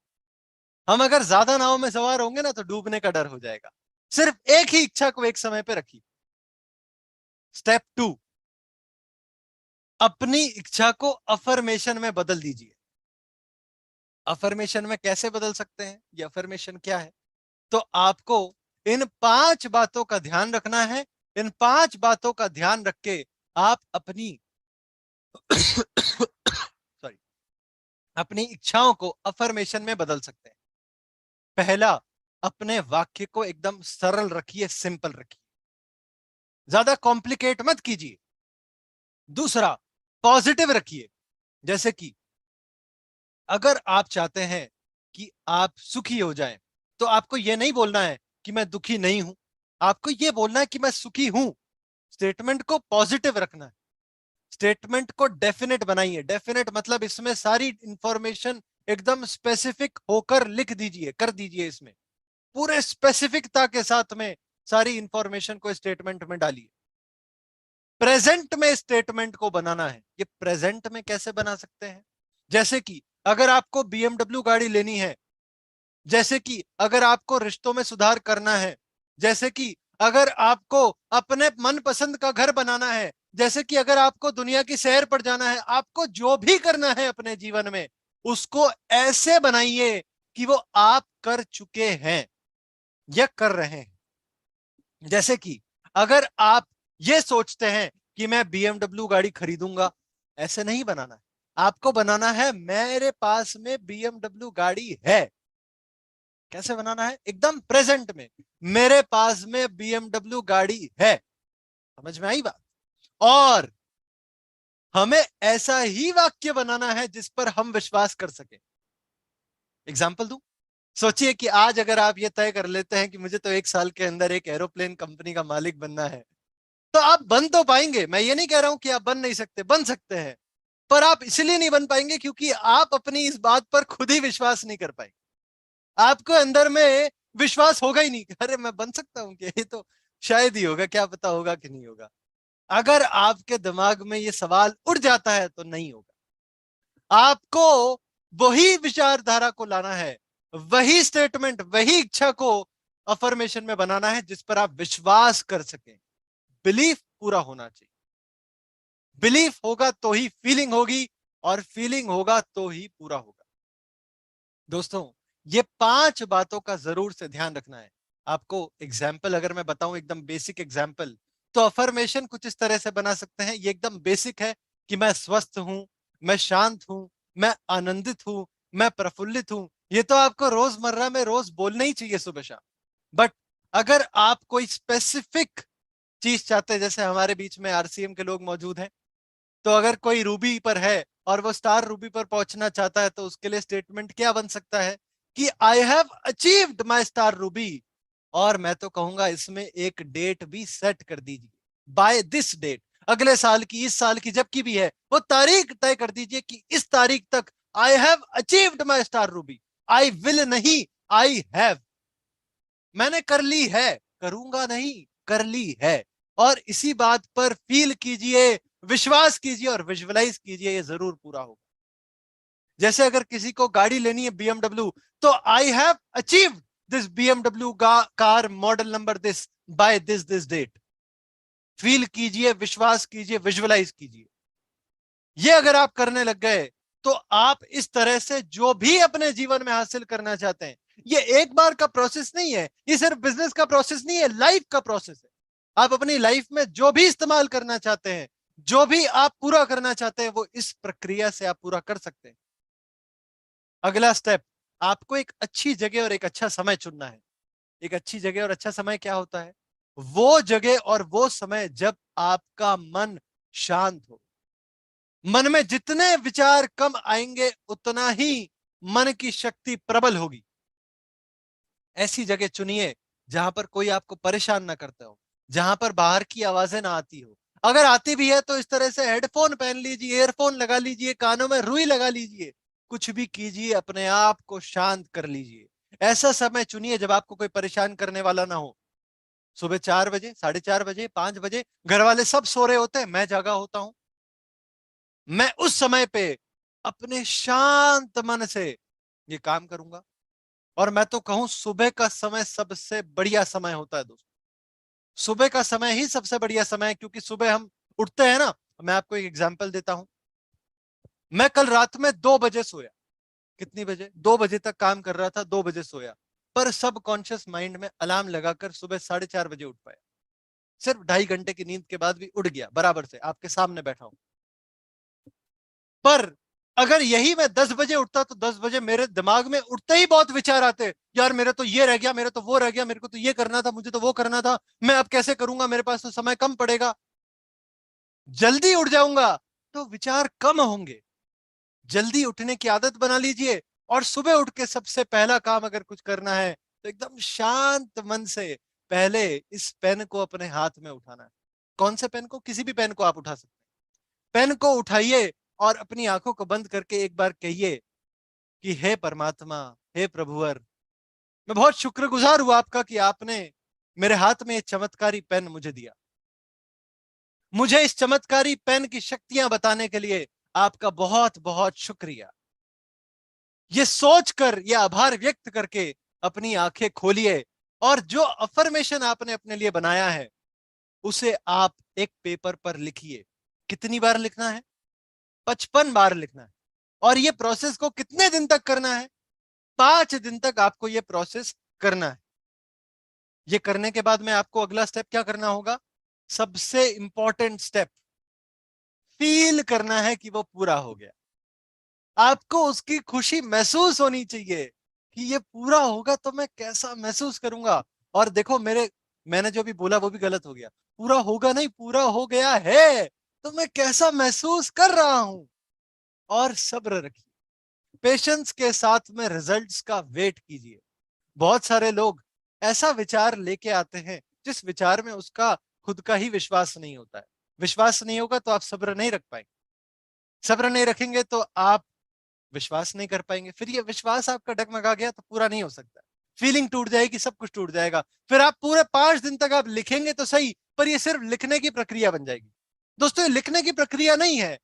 हम अगर ज्यादा नाव में सवार होंगे ना तो डूबने का डर हो जाएगा। सिर्फ एक ही इच्छा को एक समय पे रखिए। स्टेप 2, अपनी इच्छा को अफर्मेशन में बदल दीजिए। अफर्मेशन में कैसे बदल सकते हैं? ये अफर्मेशन क्या है? तो आपको इन 5 बातों का ध्यान रखना है। इन 5 बातों का ध्यान रख के आप अपनी सॉरी, अपनी इच्छाओं को अफर्मेशन में बदल सकते हैं। पहला, अपने वाक्य को एकदम सरल रखिए, सिंपल रखिए, ज्यादा कॉम्प्लिकेट मत कीजिए। दूसरा, पॉजिटिव रखिए। जैसे कि अगर आप चाहते हैं कि आप सुखी हो जाएं, तो आपको यह नहीं बोलना है कि मैं दुखी नहीं हूं, आपको यह बोलना है कि मैं सुखी हूं। स्टेटमेंट को पॉजिटिव रखना है। स्टेटमेंट को डेफिनेट बनाइए। डेफिनेट मतलब इसमें सारी इंफॉर्मेशन एकदम स्पेसिफिक होकर लिख दीजिए, कर दीजिए। इसमें पूरे स्पेसिफिकता के साथ में सारी इंफॉर्मेशन को स्टेटमेंट में डालिए। प्रेजेंट में स्टेटमेंट को बनाना है। ये प्रेजेंट में कैसे बना सकते हैं? जैसे कि अगर आपको बीएमडब्ल्यू गाड़ी लेनी है, जैसे कि अगर आपको रिश्तों में सुधार करना है, जैसे कि अगर आपको अपने मनपसंद का घर बनाना है, जैसे कि अगर आपको दुनिया की सैर पर जाना है, आपको जो भी करना है अपने जीवन में, उसको ऐसे बनाइए कि वो आप कर चुके हैं या कर रहे हैं। जैसे कि अगर आप ये सोचते हैं कि मैं बीएमडब्ल्यू गाड़ी खरीदूंगा, ऐसे नहीं बनाना है। आपको बनाना है मेरे पास में बीएमडब्ल्यू गाड़ी है। कैसे बनाना है? एकदम प्रेजेंट में, मेरे पास में बीएमडब्ल्यू गाड़ी है। समझ में आई बात? और हमें ऐसा ही वाक्य बनाना है जिस पर हम विश्वास कर सके। एग्जाम्पल दूं? सोचिए कि आज अगर आप ये तय कर लेते हैं कि मुझे तो 1 साल के अंदर एक एरोप्लेन कंपनी का मालिक बनना है, तो आप बन तो पाएंगे। मैं ये नहीं कह रहा हूं कि आप बन नहीं सकते, बन सकते हैं। पर आप इसलिए नहीं बन पाएंगे क्योंकि आप अपनी इस बात पर खुद ही विश्वास नहीं कर पाएंगे। आपको अंदर में विश्वास होगा ही नहीं, अरे मैं बन सकता हूं कि ये तो शायद ही होगा, क्या पता होगा कि नहीं होगा। अगर आपके दिमाग में ये सवाल उठ जाता है तो नहीं होगा। आपको वही विचारधारा को लाना है, वही स्टेटमेंट, वही इच्छा को अफर्मेशन में बनाना है जिस पर आप विश्वास कर सकें। बिलीफ पूरा होना चाहिए। बिलीफ होगा तो ही फीलिंग होगी, और फीलिंग होगा तो ही पूरा होगा। दोस्तों, ये 5 बातों का जरूर से ध्यान रखना है। आपको एग्जाम्पल अगर मैं बताऊं, एकदम बेसिक एग्जाम्पल, तो अफर्मेशन कुछ इस तरह से बना सकते हैं। ये एकदम बेसिक है कि मैं स्वस्थ हूं, मैं शांत हूं, मैं आनंदित हूं, मैं प्रफुल्लित हूं। ये तो आपको रोजमर्रा में रोज बोलना ही चाहिए सुबह शाम। बट अगर आप कोई स्पेसिफिक चीज चाहते हैं, जैसे हमारे बीच में आरसीएम के लोग मौजूद हैं, तो अगर कोई रूबी पर है और वो स्टार रूबी पर पहुंचना चाहता है, तो उसके लिए स्टेटमेंट क्या बन सकता है कि आई have achieved my star Ruby. और मैं तो कहूंगा इसमें एक डेट भी सेट कर दीजिए, बाय दिस डेट। अगले साल की, इस साल की, जबकि भी है, वो तारीख तय कर दीजिए कि इस तारीख तक आई have achieved my star Ruby. I will नहीं, आई हैव। मैंने कर ली है, करूंगा नहीं, कर ली है। और इसी बात पर फील कीजिए, विश्वास कीजिए और विजुअलाइज कीजिए, ये जरूर पूरा होगा। जैसे अगर किसी को गाड़ी लेनी है बीएमडब्ल्यू, तो I have achieved this BMW car model number this by this date. Feel कीजिए, विश्वास कीजिए, विजुअलाइज कीजिए। ये अगर आप करने लग गए, तो आप इस तरह से जो भी अपने जीवन में हासिल करना चाहते हैं, ये एक बार का प्रोसेस नहीं है, ये सिर्फ बिजनेस का प्रोसेस नहीं है, लाइफ का प्रोसेस है। आप अपनी लाइफ में जो भी इस्तेमाल करना चाहते हैं, जो भी आप पूरा करना चाहते हैं, वो इस प्रक्रिया से आप पूरा कर सकते हैं। अगला स्टेप, आपको एक अच्छी जगह और एक अच्छा समय चुनना है। एक अच्छी जगह और अच्छा समय क्या होता है? वो जगह और वो समय जब आपका मन शांत हो। मन में जितने विचार कम आएंगे उतना ही मन की शक्ति प्रबल होगी। ऐसी जगह चुनिए जहां पर कोई आपको परेशान ना करता हो, जहां पर बाहर की आवाजें ना आती हो। अगर आती भी है तो इस तरह से हेडफोन पहन लीजिए, ईयरफोन लगा लीजिए, कानों में रुई लगा लीजिए, कुछ भी कीजिए, अपने आप को शांत कर लीजिए। ऐसा समय चुनिए जब आपको कोई परेशान करने वाला ना हो। सुबह 4 बजे, 4:30 बजे, 5 बजे घर वाले सब सो रहे होते हैं, मैं जागा होता हूं। मैं उस समय पे अपने शांत मन से ये काम करूंगा। और मैं तो कहूं सुबह का समय सबसे बढ़िया समय होता है दोस्तों। सुबह का समय ही सबसे बढ़िया समय है, क्योंकि सुबह हम उठते हैं ना। मैं आपको एक एग्जांपल देता हूं। मैं कल रात में 2 बजे सोया। कितनी बजे? 2 बजे तक काम कर रहा था, 2 बजे सोया। पर सब कॉन्शियस माइंड में अलार्म लगाकर सुबह 4:30 बजे उठ पाया। सिर्फ 2.5 घंटे की नींद के बाद भी उठ गया, बराबर से आपके सामने बैठा हूं। पर अगर यही मैं 10 बजे उठता तो 10 बजे मेरे दिमाग में उठते ही बहुत विचार आते। यार मेरे तो ये रह गया, मेरे तो वो रह गया, मेरे को तो ये करना था, मुझे तो वो करना था, मैं अब कैसे करूंगा, मेरे पास तो समय कम पड़ेगा। जल्दी उठ जाऊंगा तो विचार कम होंगे। जल्दी उठने की आदत बना लीजिए। और सुबह उठ के सबसे पहला काम अगर कुछ करना है तो एकदम शांत मन से पहले इस पेन को अपने हाथ में उठाना है। कौन से पेन को? किसी भी पेन को आप उठा सकते हैं। पेन को उठाइए और अपनी आंखों को बंद करके एक बार कहिए कि हे परमात्मा, हे प्रभुवर, मैं बहुत शुक्रगुजार हूं आपका कि आपने मेरे हाथ में ये चमत्कारी पेन मुझे दिया। मुझे इस चमत्कारी पेन की शक्तियां बताने के लिए आपका बहुत बहुत शुक्रिया। ये सोचकर, ये आभार व्यक्त करके अपनी आंखें खोलिए और जो अफर्मेशन आपने अपने लिए बनाया है उसे आप एक पेपर पर लिखिए। कितनी बार लिखना है? 55 बार लिखना है। और ये प्रोसेस को कितने दिन तक करना है? 5 दिन तक आपको ये प्रोसेस करना है। ये करने के बाद में आपको अगला स्टेप क्या करना होगा? सबसे इंपॉर्टेंट स्टेप, फील करना है कि वो पूरा हो गया। आपको उसकी खुशी महसूस होनी चाहिए कि ये पूरा होगा तो मैं कैसा महसूस करूंगा। और देखो, मैंने जो भी बोला वो भी गलत हो गया। पूरा होगा नहीं, पूरा हो गया है तो मैं कैसा महसूस कर रहा हूं। और सब्र रखिए, पेशेंस के साथ में रिजल्ट्स का वेट कीजिए। बहुत सारे लोग ऐसा विचार लेके आते हैं जिस विचार में उसका खुद का ही विश्वास नहीं होता है। विश्वास नहीं होगा तो आप सब्र नहीं रख पाएंगे। सब्र नहीं रखेंगे तो आप विश्वास नहीं कर पाएंगे। फिर ये विश्वास आपका डगमगा गया तो पूरा नहीं हो सकता। फीलिंग टूट जाएगी, सब कुछ टूट जाएगा। फिर आप पूरे 5 दिन तक आप लिखेंगे तो सही, पर ये सिर्फ लिखने की प्रक्रिया बन जाएगी। दोस्तों, ये लिखने की प्रक्रिया नहीं है।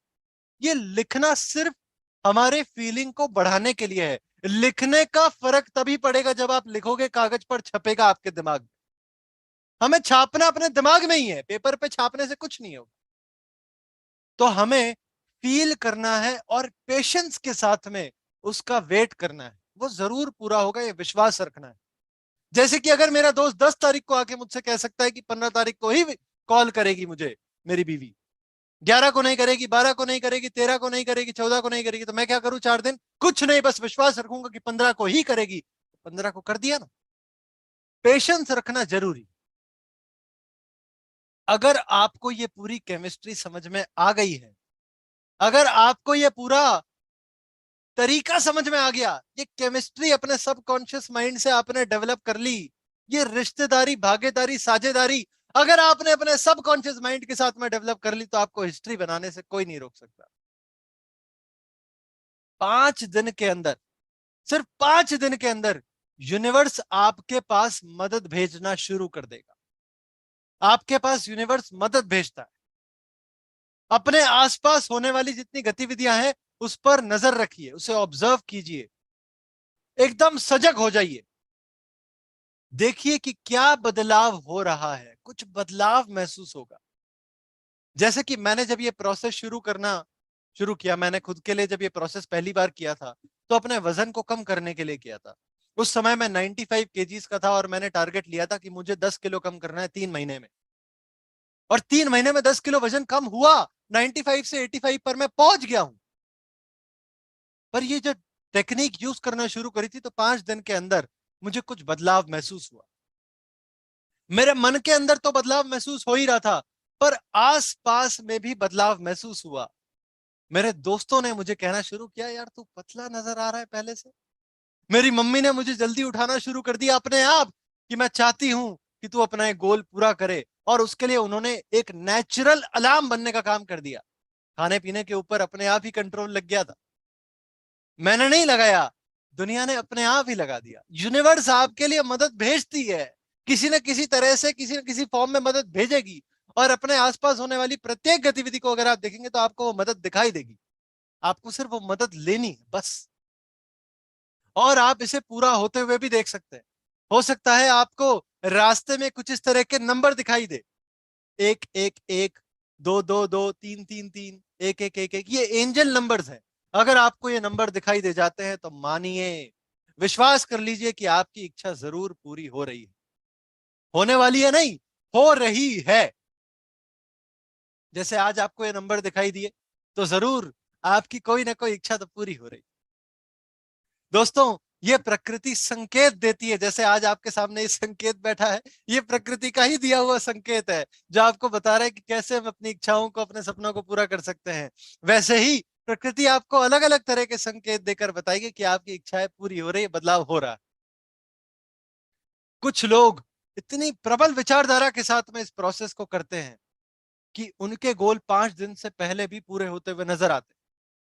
ये लिखना सिर्फ हमारे फीलिंग को बढ़ाने के लिए है। लिखने का फर्क तभी पड़ेगा जब आप लिखोगे, कागज पर छपेगा आपके दिमाग में। हमें छापना अपने दिमाग में ही है, पेपर पे छापने से कुछ नहीं होगा। तो हमें फील करना है और पेशेंस के साथ में उसका वेट करना है। वो जरूर पूरा होगा, ये विश्वास रखना है। जैसे कि अगर मेरा दोस्त 10 तारीख को आके मुझसे कह सकता है कि 15 तारीख को ही कॉल करेगी मुझे मेरी बीवी, 11 को नहीं करेगी, 12 को नहीं करेगी, 13 को नहीं करेगी, 14 को नहीं करेगी, तो मैं क्या करूं? 4 दिन कुछ नहीं, बस विश्वास रखूंगा कि 15 को ही करेगी। 15 को कर दिया ना। पेशेंस रखना जरूरी। अगर आपको ये पूरी केमिस्ट्री समझ में आ गई है, अगर आपको ये पूरा तरीका समझ में आ गया, ये केमिस्ट्री अपने सबकॉन्शियस माइंड से आपने डेवलप कर ली, ये रिश्तेदारी, भागीदारी, साझेदारी अगर आपने अपने सबकॉन्शियस माइंड के साथ में डेवलप कर ली तो आपको हिस्ट्री बनाने से कोई नहीं रोक सकता। 5 दिन के अंदर, सिर्फ 5 दिन के अंदर यूनिवर्स आपके पास मदद भेजना शुरू कर देगा। आपके पास यूनिवर्स मदद भेजता है। अपने आसपास होने वाली जितनी गतिविधियां हैं उस पर नजर रखिए, उसे ऑब्जर्व कीजिए, एकदम सजग हो जाइए। देखिए कि क्या बदलाव हो रहा है, कुछ बदलाव महसूस होगा। जैसे कि मैंने जब ये प्रोसेस शुरू करना शुरू किया, मैंने खुद के लिए जब ये प्रोसेस पहली बार किया था तो अपने वजन को कम करने के लिए किया था। उस समय मैं 95 केजीज का था और मैंने टारगेट लिया था कि मुझे 10 किलो कम करना है 3 महीने में। और 3 महीने में 10 किलो वजन कम हुआ, 95 से 85 पर मैं पहुंच गया हूं। पर ये जो टेक्निक यूज करना शुरू करी थी, तो 5 दिन के अंदर मुझे कुछ बदलाव महसूस हुआ। मेरे मन के अंदर तो बदलाव महसूस हो ही रहा था, पर आस पास में भी बदलाव महसूस हुआ। मेरे दोस्तों ने मुझे कहना शुरू किया, यार तू पतला नजर आ रहा है पहले से। मेरी मम्मी ने मुझे जल्दी उठाना शुरू कर दिया अपने आप, कि मैं चाहती हूं कि तू अपना एक गोल पूरा करे, और उसके लिए उन्होंने एक नेचुरल अलार्म बनने का काम कर दिया। खाने पीने के ऊपर अपने आप ही कंट्रोल लग गया था। मैंने नहीं लगाया, दुनिया ने अपने आप ही लगा दिया। यूनिवर्स आपके लिए मदद भेजती है, किसी न किसी तरह से, किसी न किसी फॉर्म में मदद भेजेगी। और अपने आसपास होने वाली प्रत्येक गतिविधि को अगर आप देखेंगे तो आपको वो मदद दिखाई देगी। आपको सिर्फ वो मदद लेनी है बस। और आप इसे पूरा होते हुए भी देख सकते हैं। हो सकता है आपको रास्ते में कुछ इस तरह के नंबर दिखाई दे, 1 1 1, 2 2 2, 3 3 3, 1 1 1 1, ये एंजल नंबर्स हैं। अगर आपको ये नंबर दिखाई दे जाते हैं तो मानिए, विश्वास कर लीजिए कि आपकी इच्छा जरूर पूरी हो रही है। होने वाली है नहीं, हो रही है। जैसे आज आपको ये नंबर दिखाई दिए, तो जरूर आपकी कोई ना कोई इच्छा तो पूरी हो रही। दोस्तों, ये प्रकृति संकेत देती है। जैसे आज आपके सामने ये संकेत बैठा है, ये प्रकृति का ही दिया हुआ संकेत है, जो आपको बता रहा है कि कैसे हम अपनी इच्छाओं को, अपने सपनों को पूरा कर सकते हैं। वैसे ही प्रकृति आपको अलग अलग तरह के संकेत देकर बताएगी कि आपकी इच्छाएं पूरी हो रही है, बदलाव हो रहा है। कुछ लोग इतनी प्रबल विचारधारा के साथ में इस प्रोसेस को करते हैं कि उनके गोल 5 दिन से पहले भी पूरे होते हुए नजर आते हैं।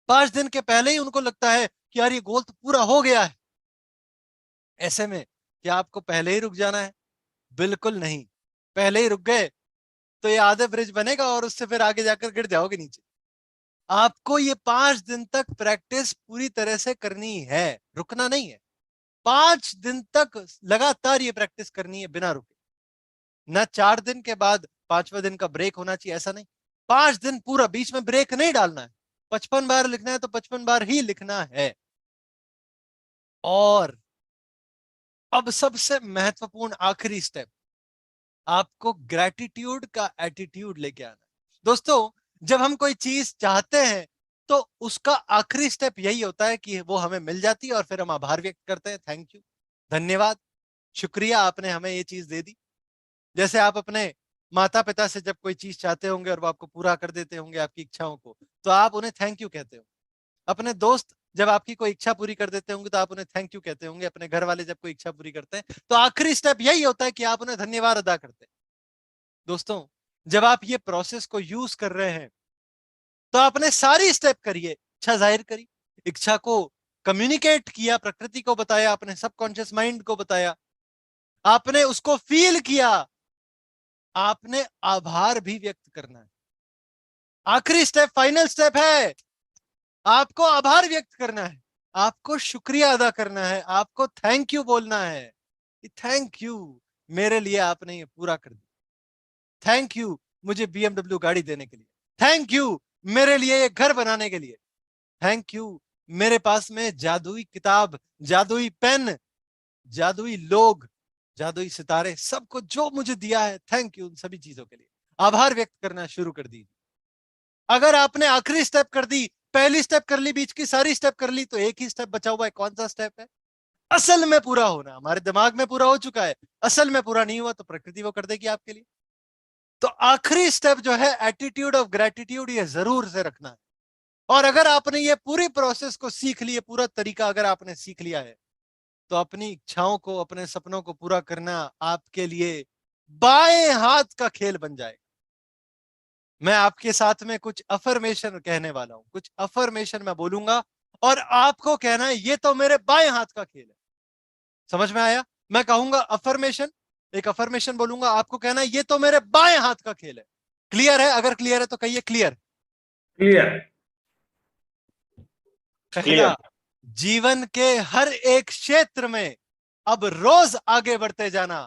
5 दिन के पहले ही उनको लगता है कि यार ये गोल तो पूरा हो गया है। ऐसे में क्या आपको पहले ही रुक जाना है? बिल्कुल नहीं। पहले ही रुक गए तो ये आधे ब्रिज बनेगा और उससे फिर आगे जाकर गिर जाओगे नीचे। आपको ये 5 दिन तक प्रैक्टिस पूरी तरह से करनी है, रुकना नहीं है। 5 दिन तक लगातार ये प्रैक्टिस करनी है बिना रुके। ना 4 दिन के बाद 5वें दिन का ब्रेक होना चाहिए, ऐसा नहीं। 5 दिन पूरा, बीच में ब्रेक नहीं डालना है। 55 बार लिखना है तो 55 बार ही लिखना है। और अब सबसे महत्वपूर्ण आखिरी स्टेप, आपको ग्रेटिट्यूड का एटीट्यूड लेके आना है। दोस्तों, जब हम कोई चीज चाहते हैं तो उसका आखिरी स्टेप यही होता है कि वो हमें मिल जाती है और फिर हम आभार व्यक्त करते हैं, थैंक यू, धन्यवाद, शुक्रिया, आपने हमें ये चीज दे दी। जैसे आप अपने माता पिता से जब कोई चीज चाहते होंगे और वो आपको पूरा कर देते होंगे आपकी इच्छाओं को, तो आप उन्हें थैंक यू कहते हो। अपने दोस्त जब आपकी कोई इच्छा पूरी कर देते होंगे तो आप उन्हें थैंक यू कहते होंगे। अपने घर वाले जब कोई इच्छा पूरी करते हैं तो आखिरी स्टेप यही होता है कि आप उन्हें धन्यवाद अदा करते हैं। दोस्तों, जब आप ये प्रोसेस को यूज कर रहे हैं तो आपने सारी स्टेप करिए, इच्छा जाहिर करी, इच्छा को कम्युनिकेट किया, प्रकृति को बताया, अपने सबकॉन्शियस माइंड को बताया, आपने उसको फील किया, आपने आभार भी व्यक्त करना है। आखिरी स्टेप, फाइनल स्टेप है, आपको आभार व्यक्त करना है, आपको शुक्रिया अदा करना है, आपको थैंक यू बोलना है। थैंक यू, मेरे लिए आपने ये पूरा कर दिया। थैंक यू मुझे BMW गाड़ी देने के लिए। थैंक यू मेरे लिए ये घर बनाने के लिए। थैंक यू मेरे पास में जादुई किताब, जादुई पेन, जादुई लोग, जादुई सितारे, सबको जो मुझे दिया है, थैंक यू उन सभी चीजों के लिए। आभार व्यक्त करना शुरू कर दीजिए। अगर आपने आखिरी स्टेप कर दी, पहली स्टेप कर ली, बीच की सारी स्टेप कर ली, तो एक ही स्टेप बचा हुआ है। कौन सा स्टेप है? असल में पूरा होना। हमारे दिमाग में पूरा हो चुका है, असल में पूरा नहीं हुआ तो प्रकृति वो कर देगी आपके लिए। तो आखिरी स्टेप जो है, एटीट्यूड ऑफ ग्रेटिट्यूड, ये जरूर से रखना है। और अगर आपने ये पूरी प्रोसेस को सीख लिया, पूरा तरीका अगर आपने सीख लिया है, तो अपनी इच्छाओं को, अपने सपनों को पूरा करना आपके लिए बाएं हाथ का खेल बन जाएगा। मैं आपके साथ में कुछ अफर्मेशन कहने वाला हूं, कुछ अफर्मेशन मैं बोलूंगा और आपको कहना है ये तो मेरे बाएं हाथ का खेल है। समझ में आया? मैं कहूंगा अफर्मेशन, एक अफर्मेशन बोलूंगा, आपको कहना है ये तो मेरे बाएं हाथ का खेल है। क्लियर है? अगर क्लियर है तो कहिए क्लियर। क्लियर। पहला, क्लियर। जीवन के हर एक क्षेत्र में अब रोज आगे बढ़ते जाना।